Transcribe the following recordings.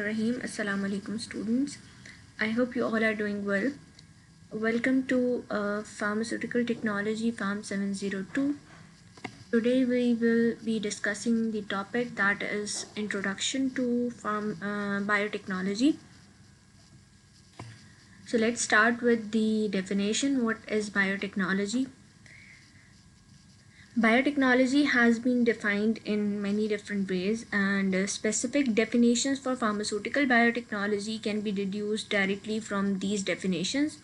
Rahim. Assalamu alaikum students. I hope you all are doing well. Welcome to Pharmaceutical Technology Pharm 702. Today we will be discussing the topic that is Introduction to Biotechnology. So let's start with the definition. What is biotechnology? Biotechnology has been defined in many different ways, and specific definitions for pharmaceutical biotechnology can be deduced directly from these definitions.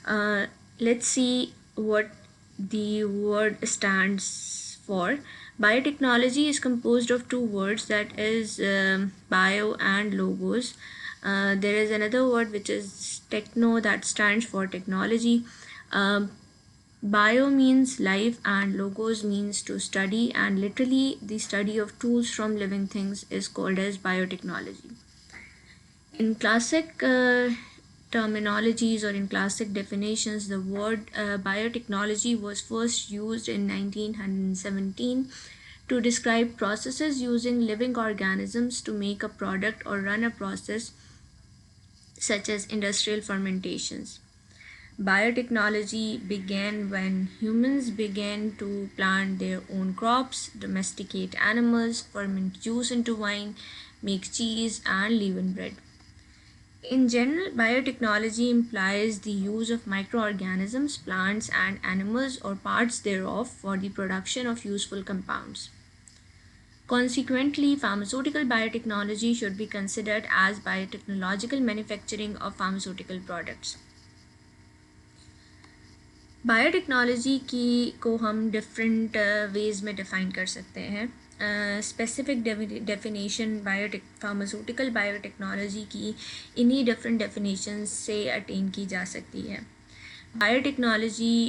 Let's see what the word stands for. Biotechnology is composed of two words, that is bio and logos. There is another word which is techno, that stands for technology. Bio means life and logos means to study, and literally the study of tools from living things is called as biotechnology. In classic terminologies or in classic definitions, the word biotechnology was first used in 1917 to describe processes using living organisms to make a product or run a process such as industrial fermentations. Biotechnology began when humans began to plant their own crops, domesticate animals, ferment juice into wine, make cheese, and leaven bread. In general, biotechnology implies the use of microorganisms, plants, and animals or parts thereof for the production of useful compounds. Consequently, pharmaceutical biotechnology should be considered as biotechnological manufacturing of pharmaceutical products. Biotechnology को हम different ways में define कर सकते हैं. Specific definition pharmaceutical biotechnology की इन्हीं different definitions से attain की जा सकती है. बायोटेक्नोलॉजी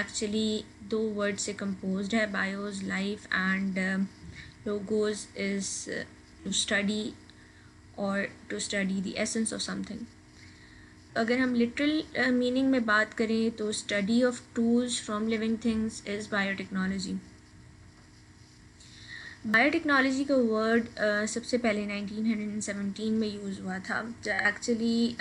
एक्चुअली दो वर्ड से कंपोज्ड है. Bios life and logos is to study और to study the essence of something. अगर हम लिटरल मीनिंग में बात करें तो study of tools from living things is biotechnology. Biotechnology का वर्ड सबसे पहले 1917 में यूज़ हुआ था, जो एक्चुअली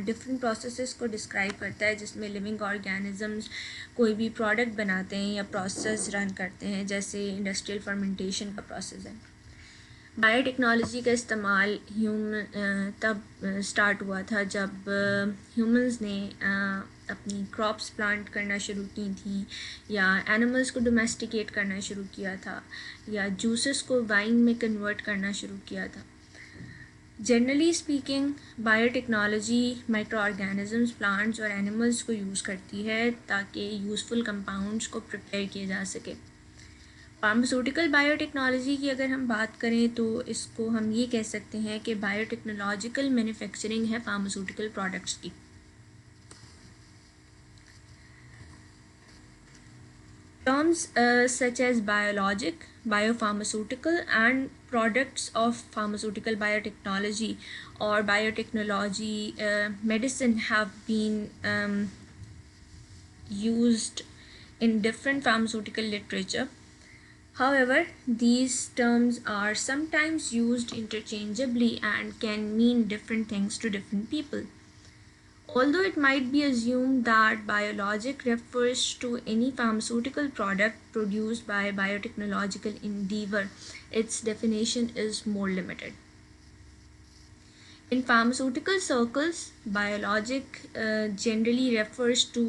डिफरेंट प्रोसेसेस को डिस्क्राइब करता है, जिसमें लिविंग ऑर्गेनिजम्स कोई भी प्रोडक्ट बनाते हैं या प्रोसेस रन करते हैं, जैसे इंडस्ट्रियल फर्मेंटेशन का प्रोसेस है. बायोटेक्नोलॉजी का इस्तेमाल तब स्टार्ट हुआ था जब ह्यूमंस ने अपनी क्रॉप्स प्लांट करना शुरू की थी, या एनिमल्स को डोमेस्टिकेट करना शुरू किया था, या जूसेस को वाइन में कन्वर्ट करना शुरू किया था. Generally speaking, biotechnology micro organisms, plants और एनिमल्स को यूज़ करती है ताकि यूज़फुल कंपाउंड्स को प्रिपेयर किया जा सके. फार्मास्यूटिकल बायोटेक्नोलॉजी की अगर हम बात करें तो इसको हम ये कह सकते हैं कि बायोटेक्नोलॉजिकल मैन्युफैक्चरिंग है फार्मास्यूटिकल प्रोडक्ट्स की. Terms such as biologic, biopharmaceutical and products of pharmaceutical biotechnology or biotechnology medicine have been used in different pharmaceutical literature. However, these terms are sometimes used interchangeably and can mean different things to different people. Although it might be assumed that biologic refers to any pharmaceutical product produced by biotechnological endeavor, its definition is more limited. In pharmaceutical circles, biologic generally refers to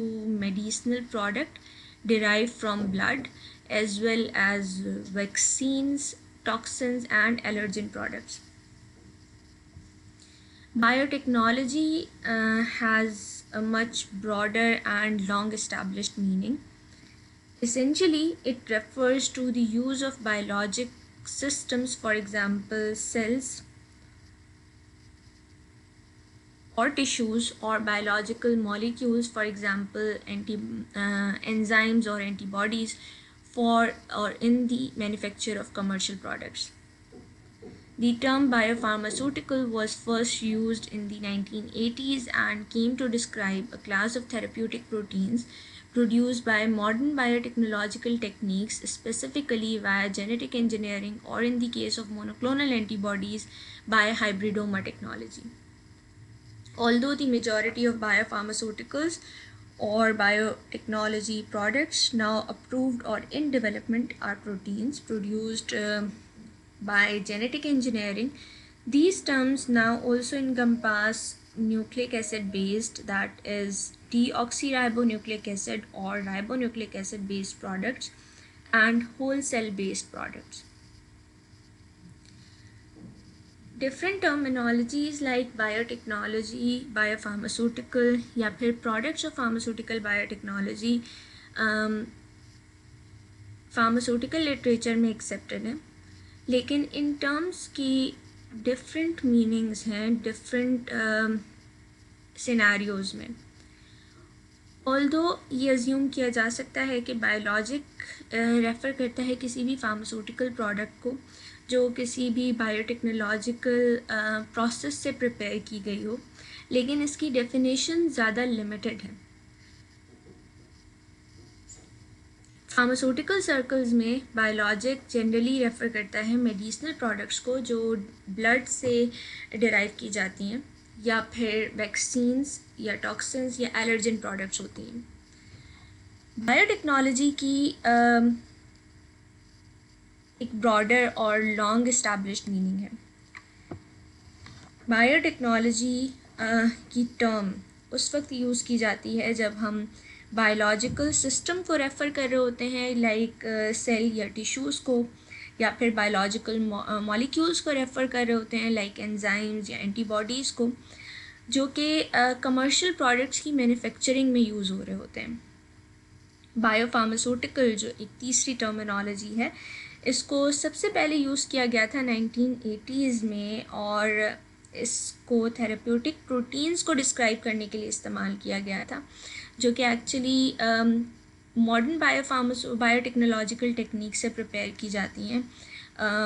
medicinal product derived from blood, as well as vaccines, toxins, and allergen products. Biotechnology has a much broader and long established meaning. Essentially, it refers to the use of biologic systems, for example, cells or tissues, or biological molecules, for example, enzymes or antibodies, for or in the manufacture of commercial products. The term biopharmaceutical was first used in the 1980s and came to describe a class of therapeutic proteins produced by modern biotechnological techniques, specifically via genetic engineering, or in the case of monoclonal antibodies, by hybridoma technology. Although the majority of biopharmaceuticals or biotechnology products now approved or in development are proteins produced by genetic engineering, these terms now also encompass nucleic acid based, that is deoxyribonucleic acid or ribonucleic acid based products, and whole cell based products. Different terminologies like biotechnology, biopharmaceutical या फिर products of pharmaceutical biotechnology pharmaceutical literature में accepted है, लेकिन in terms की different meanings हैं different scenarios में. Although ये assume किया जा सकता है कि बायोलॉजिक रेफ़र करता है किसी भी फार्मास्यूटिकल प्रोडक्ट को जो किसी भी बायोटेक्नोलॉजिकल प्रोसेस से प्रिपेयर की गई हो, लेकिन इसकी डेफिनेशन ज़्यादा लिमिटेड है. फार्मास्यूटिकल सर्कल्स में बायोलॉजिक जनरली रेफ़र करता है मेडिसिनल प्रोडक्ट्स को जो ब्लड से डिराइव की जाती हैं या फिर वैक्सीन्स या टॉक्सिन्स या एलर्जन प्रोडक्ट्स होती हैं. बायोटेक्नोलॉजी की एक ब्रॉडर और लॉन्ग इस्टेब्लिश्ड मीनिंग है. बायोटेक्नोलॉजी की टर्म उस वक्त यूज़ की जाती है जब हम बायोलॉजिकल सिस्टम को रेफ़र कर रहे होते हैं, लाइक सेल या टिश्यूज़ को, या फिर बायोलॉजिकल मॉलिक्यूल्स को रेफ़र कर रहे होते हैं, लाइक एंजाइम्स या एंटीबॉडीज़ को, जो कि कमर्शियल प्रोडक्ट्स की मैन्युफैक्चरिंग में यूज़ हो रहे होते हैं. बायोफार्मास्यूटिकल जो एक तीसरी टर्मिनोलॉजी है, इसको सबसे पहले यूज़ किया गया था 1980s में, और इसको थेरेप्यूटिक प्रोटीन्स को डिस्क्राइब करने के लिए इस्तेमाल किया गया था, जो कि एक्चुअली मॉडर्न बायोटेक्नोलॉजिकल टेक्निक से प्रिपेयर की जाती हैं,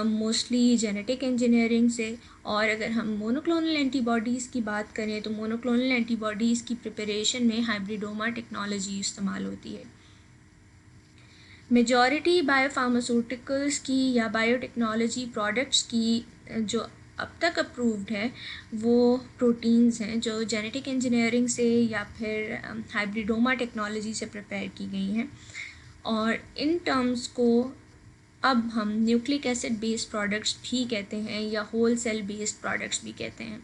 मोस्टली जेनेटिक इंजीनियरिंग से. और अगर हम मोनोक्लोनल एंटीबॉडीज़ की बात करें तो मोनोक्लोनल एंटीबॉडीज़ की प्रिपरेशन में हाइब्रिडोमा टेक्नोलॉजी इस्तेमाल होती है. मेजॉरिटी बायोफार्मास्यूटिकल्स की या बायोटेक्नोलॉजी प्रोडक्ट्स की जो अब तक अप्रूव्ड है वो प्रोटीन्स हैं जो जेनेटिक इंजीनियरिंग से या फिर हाइब्रिडोमा टेक्नोलॉजी से प्रिपेयर की गई हैं. और इन टर्म्स को अब हम न्यूक्लिक एसिड बेस्ड प्रोडक्ट्स भी कहते हैं या होल सेल बेस्ड प्रोडक्ट्स भी कहते हैं.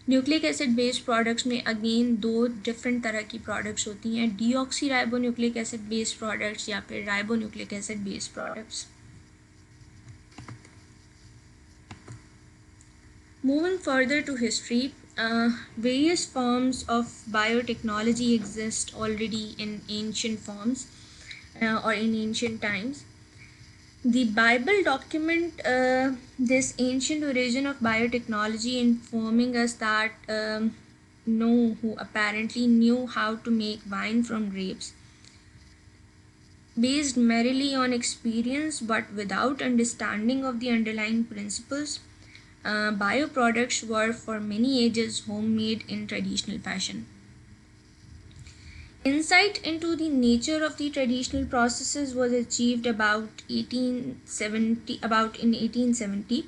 न्यूक्लिक एसिड बेस्ड प्रोडक्ट्स में अगेन दो डिफरेंट तरह की प्रोडक्ट्स होती हैं, डीऑक्सीराइबोन्यूक्लिक एसिड बेस्ड प्रोडक्ट्स या फिर ribonucleic acid based products. Moving further to history, various forms of biotechnology exist already in ancient forms or in ancient times. The Bible document this ancient origin of biotechnology, informing us that Noah, who apparently knew how to make wine from grapes, based merely on experience but without understanding of the underlying principles, bioproducts were for many ages homemade in traditional fashion. Insight into the nature of the traditional processes was achieved about in 1870,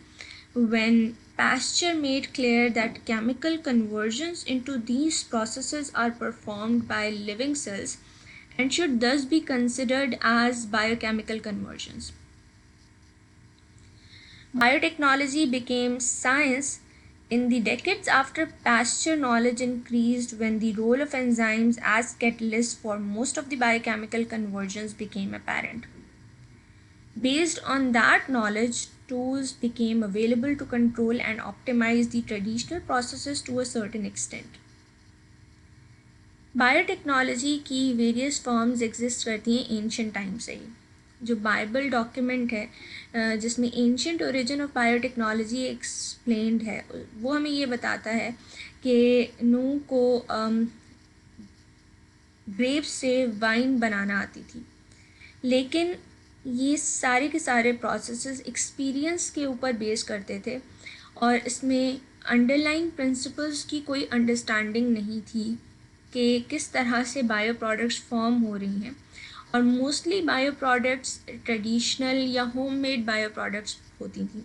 when Pasteur made clear that chemical conversions into these processes are performed by living cells and should thus be considered as biochemical conversions. Biotechnology became science in the decades after Pasteur knowledge increased, when the role of enzymes as catalysts for most of the biochemical conversions became apparent. Based on that knowledge, tools became available to control and optimize the traditional processes to a certain extent. Biotechnology की various forms exist करती हैं ancient time से ही. जो Bible document है जिसमें ancient origin of biotechnology explained है, वो हमें ये बताता है कि नूह को ग्रेप्स से वाइन बनाना आती थी, लेकिन ये सारे के सारे प्रोसेसेस एक्सपीरियंस के ऊपर बेस करते थे और इसमें अंडरलाइंग प्रिंसिपल्स की कोई अंडरस्टैंडिंग नहीं थी कि किस तरह से बायो प्रोडक्ट्स फॉर्म हो रही हैं, और मोस्टली बायो प्रोडक्ट्स ट्रेडिशनल या होममेड बायो प्रोडक्ट्स होती थी।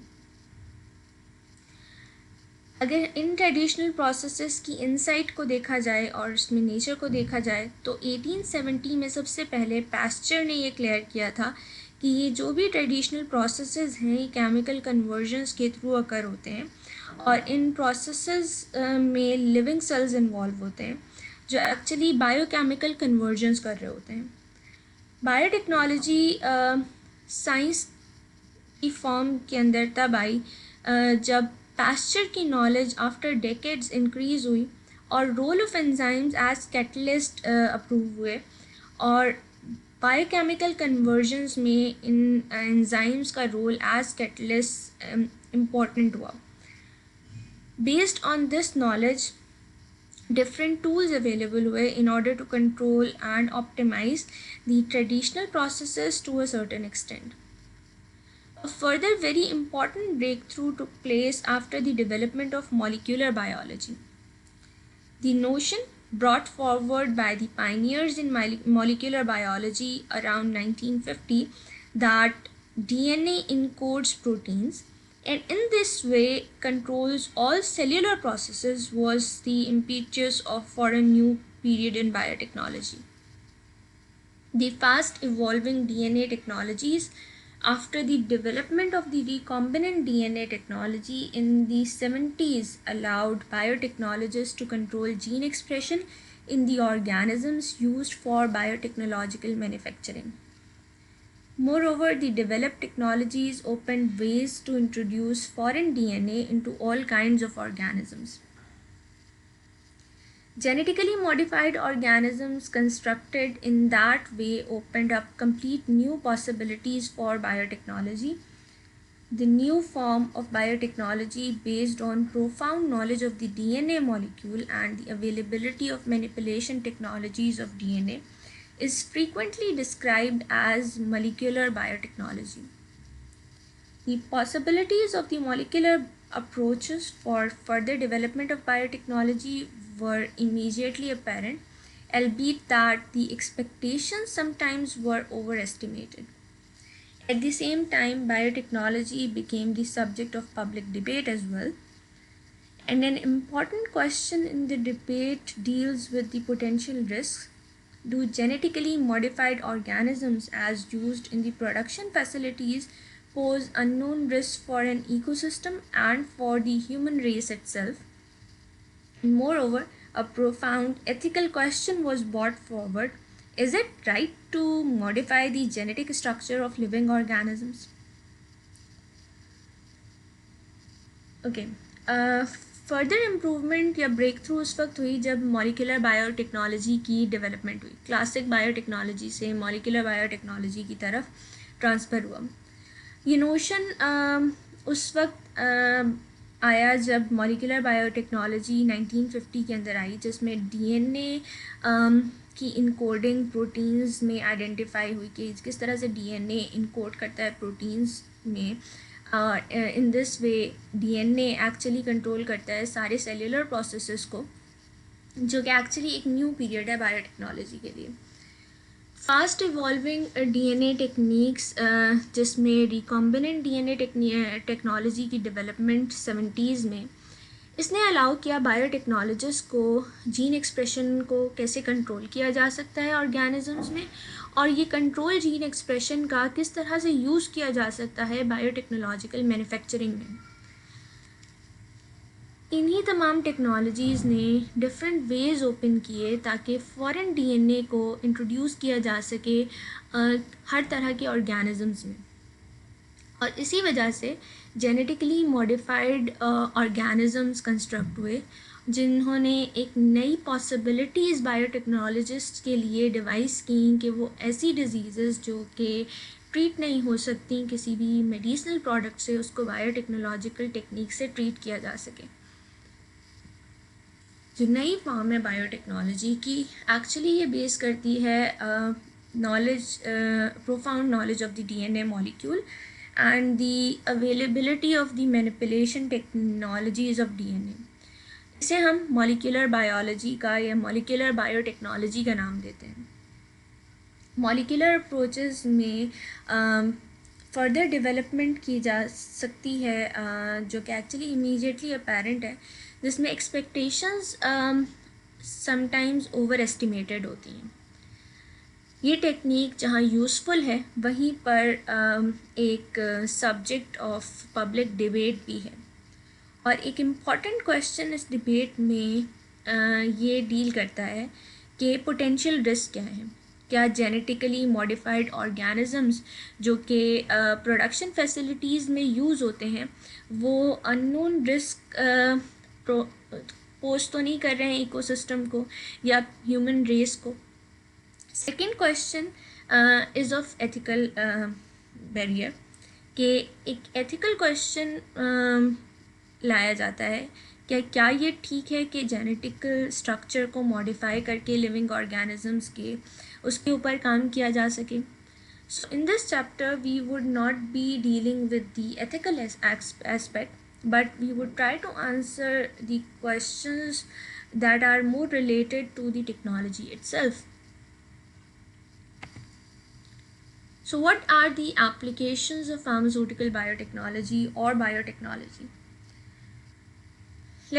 अगर इन ट्रेडिशनल प्रोसेसेस की इनसाइट को देखा जाए और उसमें नेचर को देखा जाए तो 1870 में सबसे पहले पास्चर ने ये क्लियर किया था कि ये जो भी ट्रेडिशनल प्रोसेसेस हैं ये केमिकल कन्वर्जन्स के थ्रू अकर होते हैं, और इन प्रोसेसेस में लिविंग सेल्स इन्वॉल्व होते हैं जो एक्चुअली बायोकेमिकल कन्वर्जन्स कर रहे होते हैं। बायोटेक्नोलॉजी साइंस की फॉर्म के अंदर तब आई जब पास्चर की नॉलेज आफ्टर डेकेड्स इंक्रीज हुई और role of enzymes as catalyst approve हुए, और बायोकेमिकल कन्वर्जन्स में इन एंजाइम्स का रोल एज कैटलिस्ट इम्पॉर्टेंट हुआ। Based on this knowledge different tools available were in order to control and optimize the traditional processes to a certain extent. A further very important breakthrough took place after the development of molecular biology. The notion brought forward by the pioneers in molecular biology around 1950 that DNA encodes proteins and in this way controls all cellular processes was the impetus for a new period in biotechnology. The fast evolving DNA technologies after the development of the recombinant DNA technology in the 70s allowed biotechnologists to control gene expression in the organisms used for biotechnological manufacturing. Moreover, the developed technologies opened ways to introduce foreign DNA into all kinds of organisms. Genetically modified organisms constructed in that way opened up complete new possibilities for biotechnology. The new form of biotechnology based on profound knowledge of the DNA molecule and the availability of manipulation technologies of DNA is frequently described as molecular biotechnology. The possibilities of the molecular approaches for further development of biotechnology were immediately apparent, albeit that the expectations sometimes were overestimated. At the same time, biotechnology became the subject of public debate as well. And an important question in the debate deals with the potential risks. Do genetically modified organisms as used in the production facilities pose unknown risks for an ecosystem and for the human race itself? And moreover, a profound ethical question was brought forward. Is it right to modify the genetic structure of living organisms? Okay. Further improvement या break through उस वक्त हुई जब molecular biotechnology की development हुई। Classic biotechnology से molecular biotechnology की तरफ ट्रांसफ़र हुआ। ये नोशन उस वक्त आया जब मॉलिक्यूलर बायोटेक्नोलॉजी 1950 के अंदर आई, जिसमें डीएनए की इनकोडिंग प्रोटीन्स में आइडेंटिफाई हुई कि किस तरह से डीएनए इनकोड करता है प्रोटीन्स में। In this way DNA actually control करता है सारे सेल्यूलर प्रोसेसेस को, जो कि एक्चुअली एक न्यू पीरियड है बायोटेक्नोलॉजी के लिए। फास्ट इवॉल्विंग डीएनए टेक्निक्स, जिसमें रिकॉम्बिनेंट डीएनए टेक्नोलॉजी की डेवलपमेंट 70s में, इसने अलाउ किया बायोटेक्नोलॉजिस्ट को जीन एक्सप्रेशन को कैसे कंट्रोल किया जा सकता है ऑर्गेनिजम्स में, और ये कंट्रोल जीन एक्सप्रेशन का किस तरह से यूज़ किया जा सकता है बायोटेक्नोलॉजिकल मैन्युफैक्चरिंग में। इन्हीं तमाम टेक्नोलॉजीज़ ने डिफरेंट वेज़ ओपन किए ताकि फॉरेन डीएनए को इंट्रोड्यूस किया जा सके हर तरह के ऑर्गेनिजम्स में, और इसी वजह से जेनेटिकली मॉडिफाइड ऑर्गेनिजम्स कंस्ट्रक्ट हुए, जिन्होंने एक नई पॉसिबिलिटीज़ बायोटेक्नोलॉजिस्ट के लिए डिवाइस की कि वो ऐसी डिजीज़ जो कि ट्रीट नहीं हो सकती किसी भी मेडिसिनल प्रोडक्ट से, उसको बायोटेक्नोलॉजिकल टेक्निक से ट्रीट किया जा सके। जो नई फॉर्म है बायोटेक्नोलॉजी की, एक्चुअली ये बेस करती है knowledge, profound knowledge of the DNA molecule and the availability of the manipulation technologies of DNA. इसे हम मॉलिक्यूलर बायोलॉजी का या मॉलिक्यूलर बायोटेक्नोलॉजी का नाम देते हैं। मॉलिक्यूलर अप्रोचेस में फर्दर डेवलपमेंट की जा सकती है जो कि एक्चुअली इमीडिएटली अपेरेंट है, जिसमें एक्सपेक्टेशंस समटाइम्स ओवर एस्टिमेटेड होती हैं। ये टेक्निक जहाँ यूज़फुल है वहीं पर एक सब्जेक्ट ऑफ पब्लिक डिबेट भी है, और एक इम्पॉर्टेंट क्वेश्चन इस डिबेट में ये डील करता है कि पोटेंशियल रिस्क क्या है। क्या जेनेटिकली मॉडिफाइड ऑर्गेनिजम्स जो कि प्रोडक्शन फैसिलिटीज़ में यूज़ होते हैं वो अननोन रिस्क पोज तो नहीं कर रहे हैं इकोसिस्टम को या ह्यूमन रेस को। Second question is of ethical barrier, कि एक एथिकल क्वेश्चन लाया जाता है कि क्या ये ठीक है कि जेनेटिकल स्ट्रक्चर को मॉडिफाई करके लिविंग ऑर्गेनिजम्स के उसके ऊपर काम किया जा सके। So in this chapter we would not be dealing with the ethical aspect, but we would try to answer the questions that are more related to the technology itself. So what are the applications of pharmaceutical biotechnology or biotechnology?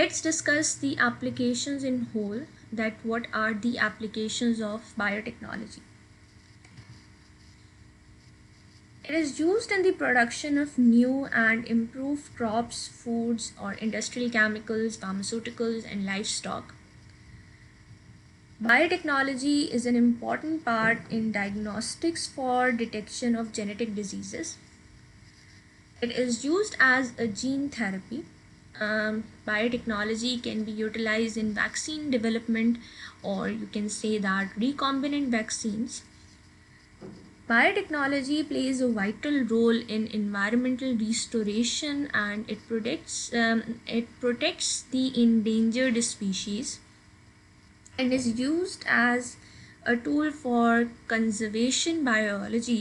Let's discuss the applications in whole, that what are the applications of biotechnology. It is used in the production of new and improved crops, foods, or industrial chemicals, pharmaceuticals, and livestock. Biotechnology is an important part in diagnostics for detection of genetic diseases. It is used as a gene therapy. Biotechnology can be utilized in vaccine development, or you can say that recombinant vaccines. Biotechnology plays a vital role in environmental restoration, and it protects the endangered species and is used as a tool for conservation biology,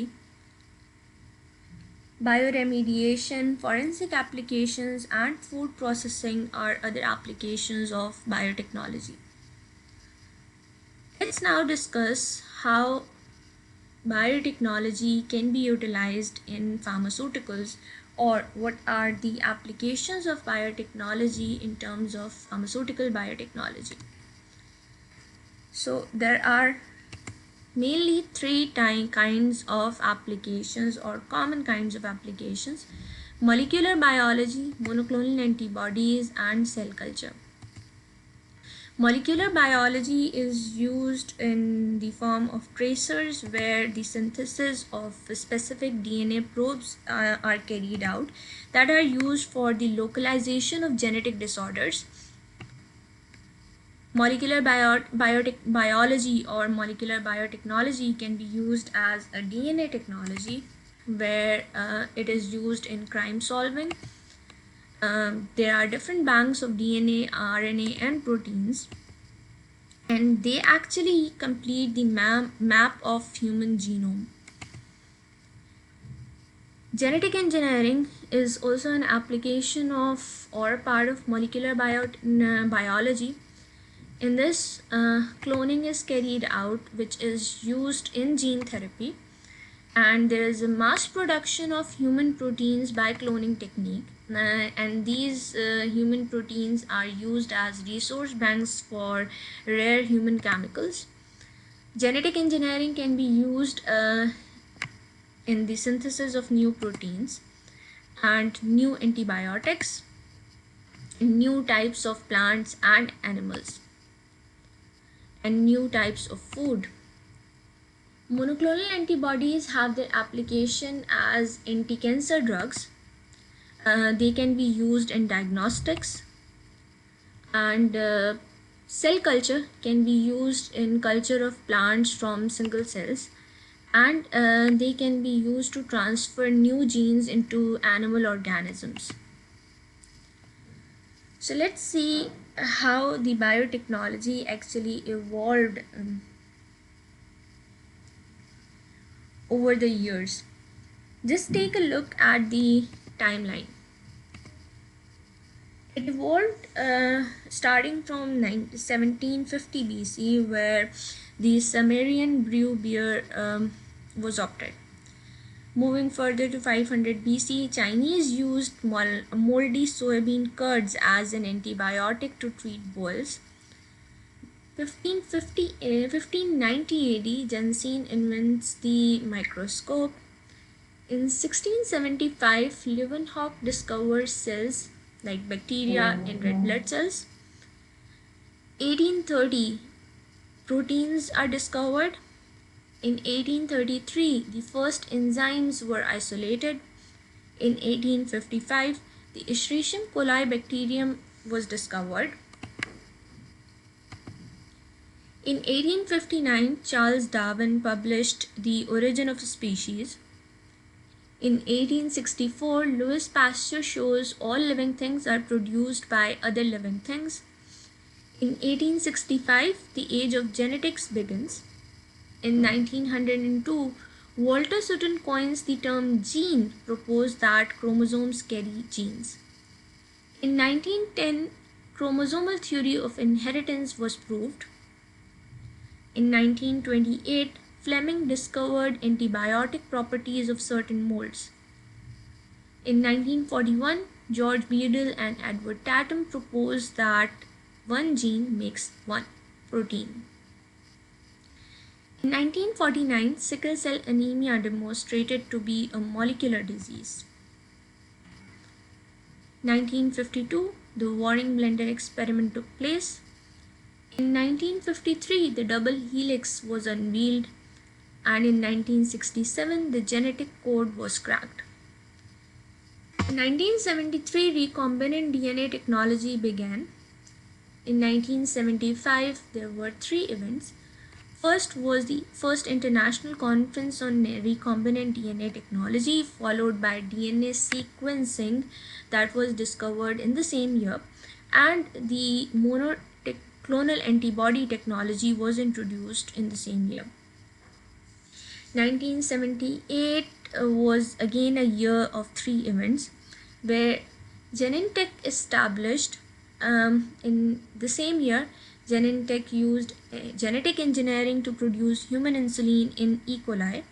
bioremediation, forensic applications, and food processing are other applications of biotechnology. Let's now discuss how biotechnology can be utilized in pharmaceuticals, or what are the applications of biotechnology in terms of pharmaceutical biotechnology. So there are mainly three kinds of applications, or common kinds of applications: molecular biology, monoclonal antibodies, and cell culture. Molecular biology is used in the form of tracers, where the synthesis of specific DNA probes are carried out that are used for the localization of genetic disorders. Molecular biology or molecular biotechnology can be used as a DNA technology, where it is used in crime solving. There are different banks of DNA, RNA, and proteins, and they actually complete the map of human genome. Genetic engineering is also an application of or part of molecular biology. In this, cloning is carried out, which is used in gene therapy, and there is a mass production of human proteins by cloning technique, and these human proteins are used as resource banks for rare human chemicals. Genetic engineering can be used in the synthesis of new proteins and new antibiotics, new types of plants and animals, and new types of food. Monoclonal antibodies have their application as anti-cancer drugs. They can be used in diagnostics, and cell culture can be used in culture of plants from single cells, and they can be used to transfer new genes into animal organisms. So let's see how the biotechnology actually evolved over the years. Just take a look at the timeline. It evolved starting from 1750 BC, where the Sumerian brew beer was opted. Moving further to 500 BC, Chinese used moldy soybean curds as an antibiotic to treat boils. 1590 AD, Jensen invents the microscope. In 1675, Leeuwenhoek discovers cells like bacteria and red blood cells. 1830, proteins are discovered. In 1833, the first enzymes were isolated. In 1855, the Escherichia coli bacterium was discovered. In 1859, Charles Darwin published The Origin of Species. In 1864, Louis Pasteur shows all living things are produced by other living things. In 1865, the age of genetics begins. In 1902, Walter Sutton coins the term gene, proposed that chromosomes carry genes. In 1910, chromosomal theory of inheritance was proved. In 1928, Fleming discovered antibiotic properties of certain molds. In 1941, George Beadle and Edward Tatum proposed that one gene makes one protein. In 1949, sickle cell anemia demonstrated to be a molecular disease. 1952, the Waring blender experiment took place. In 1953, the double helix was unveiled, and in 1967, the genetic code was cracked. In 1973, recombinant DNA technology began. In 1975, there were 3 events. First was the first international conference on recombinant DNA technology, followed by DNA sequencing that was discovered in the same year, and the monoclonal antibody technology was introduced in the same year. 1978 was again a year of 3 events, where Genentech established. In the same year, Genentech used genetic engineering to produce human insulin in E. coli,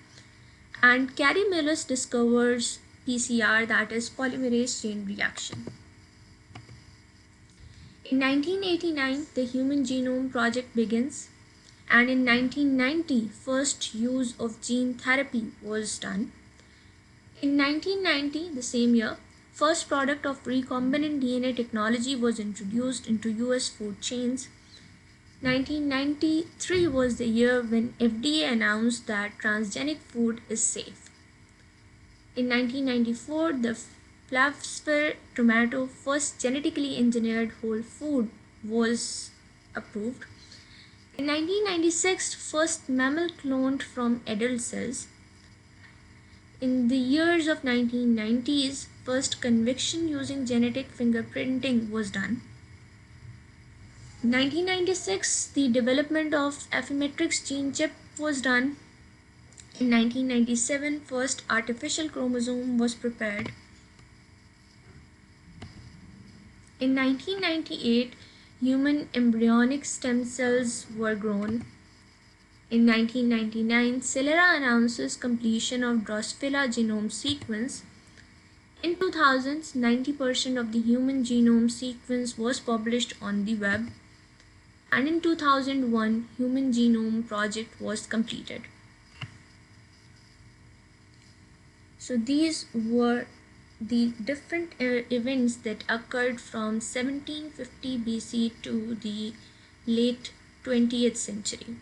and Carey Mullis discovers PCR, that is polymerase chain reaction. In 1989, the Human Genome Project begins, and in 1990, first use of gene therapy was done. In 1990, the same year, first product of recombinant DNA technology was introduced into US food chains. 1993 was the year when FDA announced that transgenic food is safe. In 1994, the Flavsphere tomato, first genetically engineered whole food, was approved. In 1996, first mammal cloned from adult cells. In the years of 1990s, first conviction using genetic fingerprinting was done. In 1996, the development of Affymetrix gene chip was done. In 1997, first artificial chromosome was prepared. In 1998, human embryonic stem cells were grown. In 1999, Celera announces completion of Drosophila genome sequence. In 2000s, 90% of the human genome sequence was published on the web. And in 2001, Human Genome Project was completed. So these were the different events that occurred from 1750 BC to the late 20th century.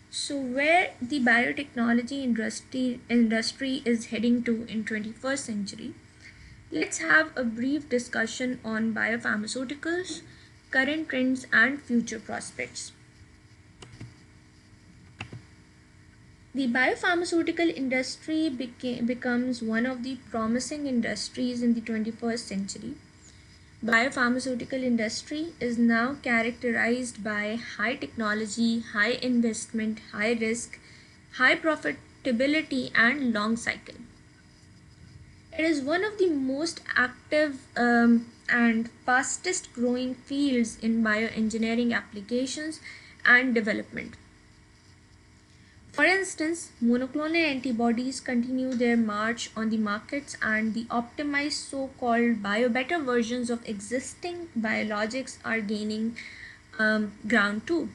So where the biotechnology industry is heading to in 21st century, let's have a brief discussion on biopharmaceuticals, current trends and future prospects. The biopharmaceutical industry becomes one of the promising industries in the 21st century. Biopharmaceutical industry is now characterized by high technology, high investment, high risk, high profit profitability, and long cycle. It is one of the most active and fastest growing fields in bioengineering applications and development. For instance, monoclonal antibodies continue their march on the markets, and the optimized so-called biobetter versions of existing biologics are gaining ground too.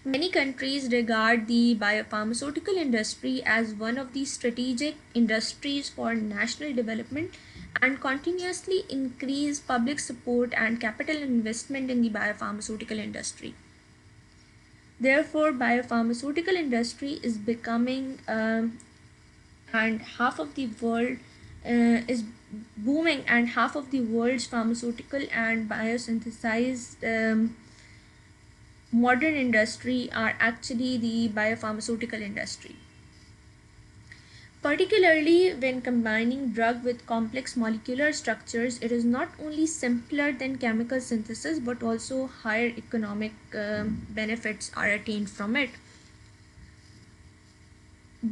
Many countries regard the biopharmaceutical industry as one of the strategic industries for national development and continuously increase public support and capital investment in the biopharmaceutical industry. Therefore, biopharmaceutical industry is becoming and half of the world is booming, and half of the world's pharmaceutical and biosynthesized modern industry are actually the biopharmaceutical industry. Particularly when combining drug with complex molecular structures, it is not only simpler than chemical synthesis but also higher economic benefits are attained from it.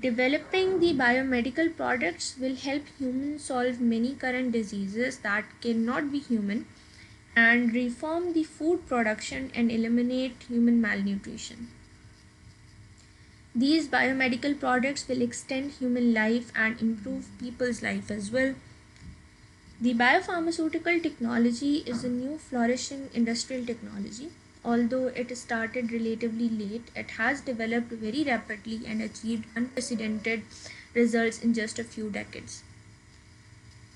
Developing the biomedical products will help humans solve many current diseases that cannot be human, and reform the food production and eliminate human malnutrition. These biomedical products will extend human life and improve people's life as well. The biopharmaceutical technology is a new flourishing industrial technology. Although it started relatively late, it has developed very rapidly and achieved unprecedented results in just a few decades.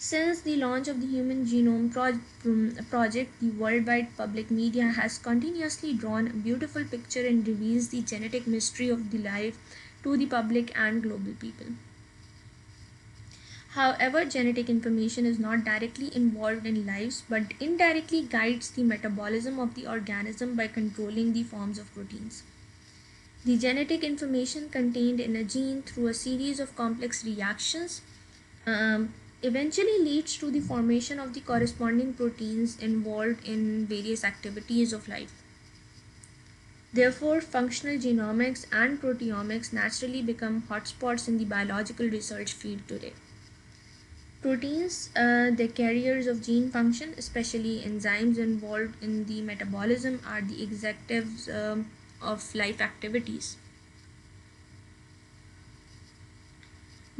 Since the launch of the Human Genome Project, the worldwide public media has continuously drawn a beautiful picture and reveals the genetic mystery of the life to the public and global people. However, genetic information is not directly involved in lives but indirectly guides the metabolism of the organism by controlling the forms of proteins. The genetic information contained in a gene, through a series of complex reactions, eventually leads to the formation of the corresponding proteins involved in various activities of life. Therefore, functional genomics and proteomics naturally become hotspots in the biological research field today. Proteins, the carriers of gene function, especially enzymes involved in the metabolism, are the executives of life activities.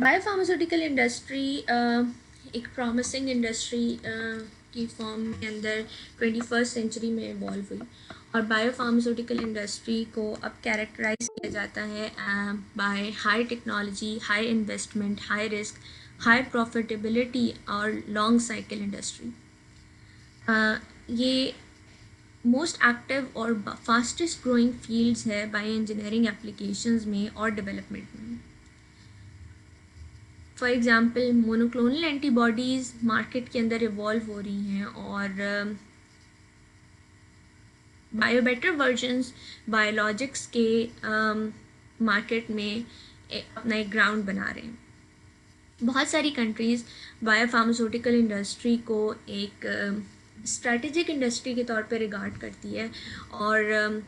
Biopharmaceutical industry एक promising industry की form के अंदर 21st century में evolve हुई, और biopharmaceutical industry को अब characterise किया जाता है by high technology, high investment, high risk, high profitability और लॉन्ग साइकिल इंडस्ट्री. ये मोस्ट एक्टिव और फास्टेस्ट ग्रोइंग फील्ड्स है बायो इंजीनियरिंग एप्लीकेशंस में और डेवलपमेंट में. For example, monoclonal antibodies market के अंदर इवॉल्व हो रही हैं, और बायोबेटर वर्जन्स बायोलॉजिक्स के मार्केट में अपना एक ग्राउंड बना रहे हैं. बहुत सारी कंट्रीज़ बायोफार्मास्यूटिकल इंडस्ट्री को एक स्ट्रैटेजिक इंडस्ट्री के तौर पे रिगार्ड करती है, और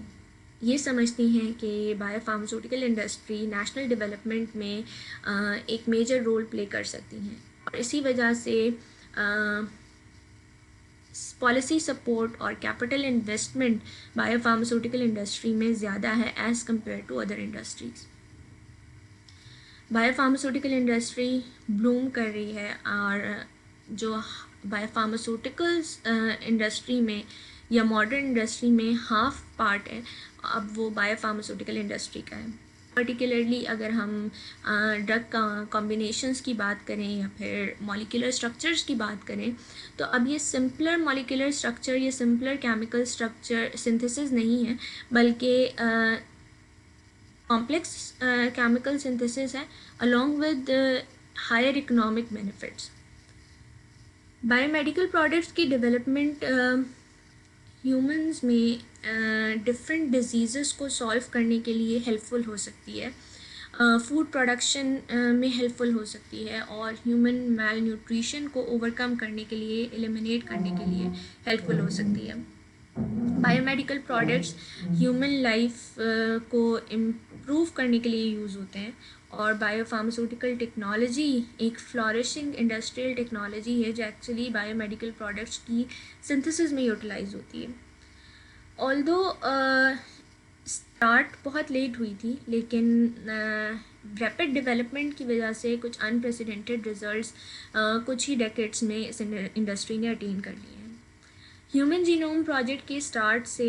ये समझती हैं कि बायोफार्मास्यूटिकल इंडस्ट्री नेशनल डेवलपमेंट में एक मेजर रोल प्ले कर सकती हैं, और इसी वजह से पॉलिसी सपोर्ट और कैपिटल इन्वेस्टमेंट बायोफार्मास्यूटिकल इंडस्ट्री में ज़्यादा है as compare to other industries. Biopharmaceutical industry bloom कर रही है, और जो बायोफार्मास्यूटिकल्स इंडस्ट्री में या मॉडर्न इंडस्ट्री में हाफ पार्ट है, अब वो बायोफार्मास्यूटिकल इंडस्ट्री का है. पर्टिकुलरली अगर हम ड्रग कॉम्बिनेशंस की बात करें या फिर मॉलिक्यूलर स्ट्रक्चर्स की बात करें, तो अब ये सिंपलर मॉलिक्यूलर स्ट्रक्चर या सिंपलर केमिकल स्ट्रक्चर सिंथेसिस नहीं है, बल्कि कॉम्प्लेक्स केमिकल सिंथेसिस है along with higher economic benefits. Biomedical products की डेवलपमेंट ह्यूमंस में डिफरेंट डिजीज़ेस को सॉल्व करने के लिए हेल्पफुल हो सकती है, फूड प्रोडक्शन में हेल्पफुल हो सकती है, और ह्यूमन मैल न्यूट्रिशन को ओवरकम करने के लिए, एलिमिनेट करने के लिए हेल्पफुल हो सकती है. बायोमेडिकल प्रोडक्ट्स ह्यूमन लाइफ को इम्प्रूव करने के लिए यूज़ होते हैं, और बायोफार्मास्यूटिकल टेक्नोलॉजी एक फ्लॉरिशिंग इंडस्ट्रियल टेक्नोलॉजी है जो एक्चुअली बायोमेडिकल प्रोडक्ट्स की सिंथेसिस में यूटिलाइज होती है। ऑल्दो स्टार्ट बहुत लेट हुई थी, लेकिन रैपिड डेवलपमेंट की वजह से कुछ अनप्रेसिडेंटेड रिजल्ट्स कुछ ही डेकेड्स में इस इंडस्ट्री ने अटेन कर लिए हैं। ह्यूमन जीनोम प्रोजेक्ट के स्टार्ट से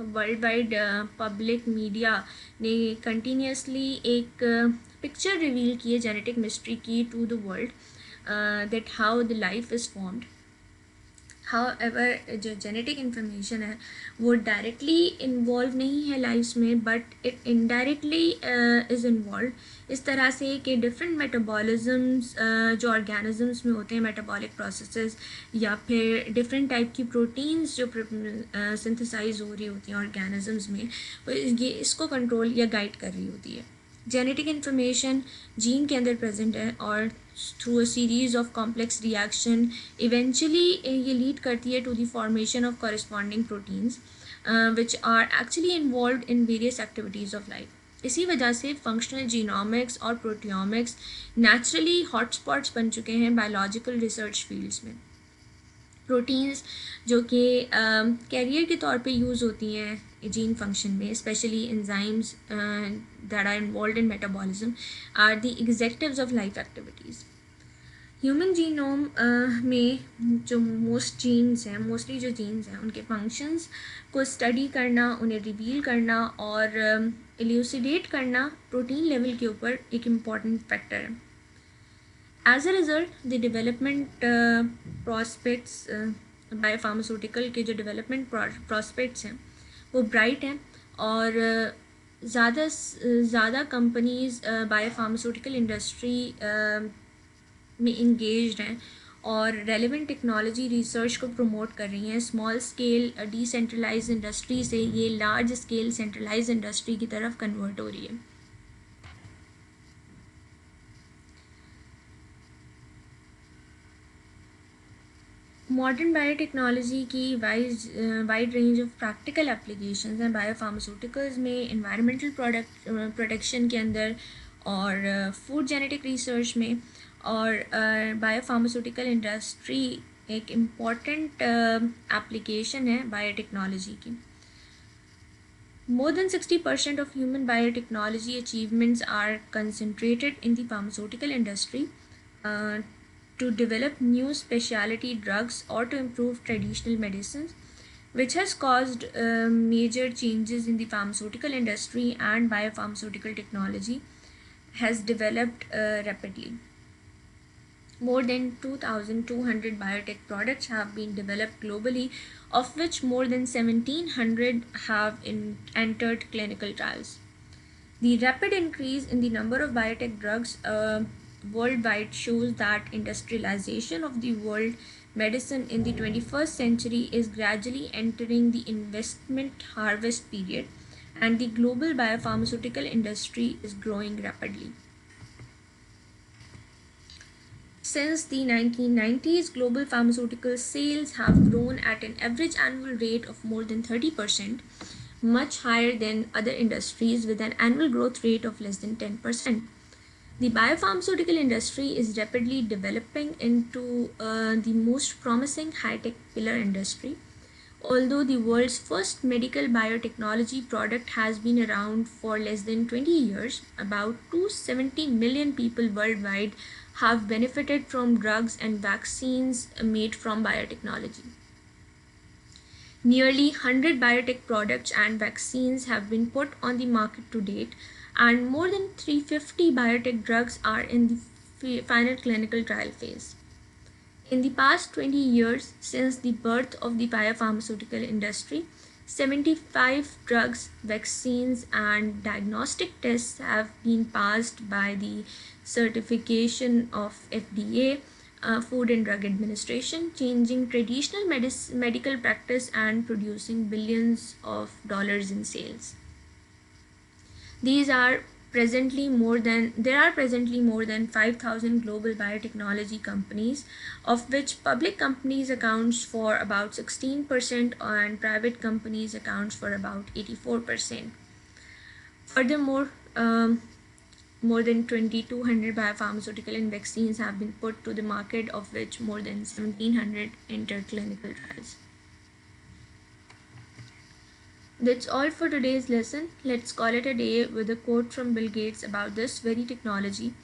वर्ल्ड वाइड पब्लिक मीडिया ने कंटिन्यूसली एक पिक्चर रिवील की है जेनेटिक मिस्ट्री की to the world, that how the life is formed. However जो जेनेटिक इन्फॉर्मेशन है वो डायरेक्टली इन्वॉल्व नहीं है लाइफ्स में, but it indirectly is involve इस तरह से कि डिफरेंट मेटाबॉलिज्म्स जो ऑर्गेनिजम्स में होते हैं, मेटाबॉलिक प्रोसेसेस या फिर डिफरेंट टाइप की प्रोटीन्स जो सिंथेसाइज हो रही होती हैं ऑर्गेनिजम्स में, ये इसको कंट्रोल या गाइड कर रही होती है। जेनेटिक इन्फॉर्मेशन जीन के अंदर प्रेजेंट है और through a series of complex reaction eventually ये लीड करती है to the formation of corresponding proteins which are actually involved in various activities of life. इसी वजह से फंक्शनल जीनोमिक्स और प्रोटियोमिक्स नेचुरली हॉटस्पॉट्स बन चुके हैं बायोलॉजिकल रिसर्च फील्ड्स में। प्रोटीन्स जो कि कैरियर के तौर पे यूज़ होती हैं जीन फंक्शन में, specially enzymes that are involve in metabolism, are the executives of life activities. Human genome में जो मोस्टली जो जीन्स हैं उनके फंक्शंस को स्टडी करना, उन्हें रिवील करना और इल्यूसिडेट करना प्रोटीन लेवल के ऊपर एक इम्पॉर्टेंट फैक्टर है। As a result the development prospects biopharmaceutical के जो डेवलपमेंट प्रॉस्पेक्ट्स हैं वो ब्राइट हैं, और ज़्यादा कंपनीज़ बायोफार्मास्यूटिकल इंडस्ट्री में इंगेज्ड हैं और रेलेवेंट टेक्नोलॉजी रिसर्च को प्रमोट कर रही हैं। स्मॉल स्केल डिसेंट्रलाइज इंडस्ट्री से ये लार्ज स्केल सेंट्रलाइज इंडस्ट्री की तरफ कन्वर्ट हो रही है। मॉडर्न बायोटेक्नोलॉजी की wide range of practical applications हैं बायोफार्मास्यूटिकल्स में, एनवायरमेंटल प्रोटेक्शन के अंदर और फूड जेनेटिक रिसर्च में, और बायोफार्मास्यूटिकल इंडस्ट्री एक इम्पॉर्टेंट एप्लीकेशन है बायोटेक्नोलॉजी की। More than 60% of human biotechnology achievements are concentrated in the pharmaceutical industry to develop new specialty drugs or to improve traditional medicines, which has caused major changes in the pharmaceutical industry, and biopharmaceutical technology has developed rapidly. More than 2,200 biotech products have been developed globally, of which more than 1,700 have entered clinical trials. The rapid increase in the number of biotech drugs worldwide shows that industrialization of the world medicine in the 21st century is gradually entering the investment harvest period, and the global biopharmaceutical industry is growing rapidly. Since the 1990s, global pharmaceutical sales have grown at an average annual rate of more than 30%, much higher than other industries with an annual growth rate of less than 10%. The biopharmaceutical industry is rapidly developing into the most promising high-tech pillar industry. Although the world's first medical biotechnology product has been around for less than 20 years, about 270 million people worldwide have benefited from drugs and vaccines made from biotechnology. Nearly 100 biotech products and vaccines have been put on the market to date, and more than 350 biotech drugs are in the final clinical trial phase. In the past 20 years, since the birth of the biopharmaceutical industry, 75 drugs, vaccines, and diagnostic tests have been passed by the certification of FDA, Food and Drug Administration, changing traditional medical practice and producing billions of dollars in sales. These are there are presently more than 5,000 global biotechnology companies, of which public companies accounts for about 16% and private companies accounts for about 84%. Furthermore, more than 2,200 biopharmaceutical and vaccines have been put to the market, of which more than 1,700 enter clinical trials. That's all for today's lesson. Let's call it a day with a quote from Bill Gates about this very technology.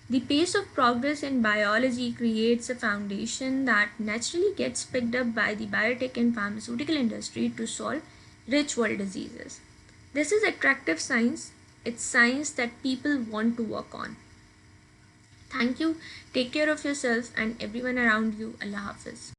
The pace of progress in biology creates a foundation that naturally gets picked up by the biotech and pharmaceutical industry to solve rich world diseases. This is attractive science. It's science that people want to work on. Thank you. Take care of yourself and everyone around you. Allah Hafiz.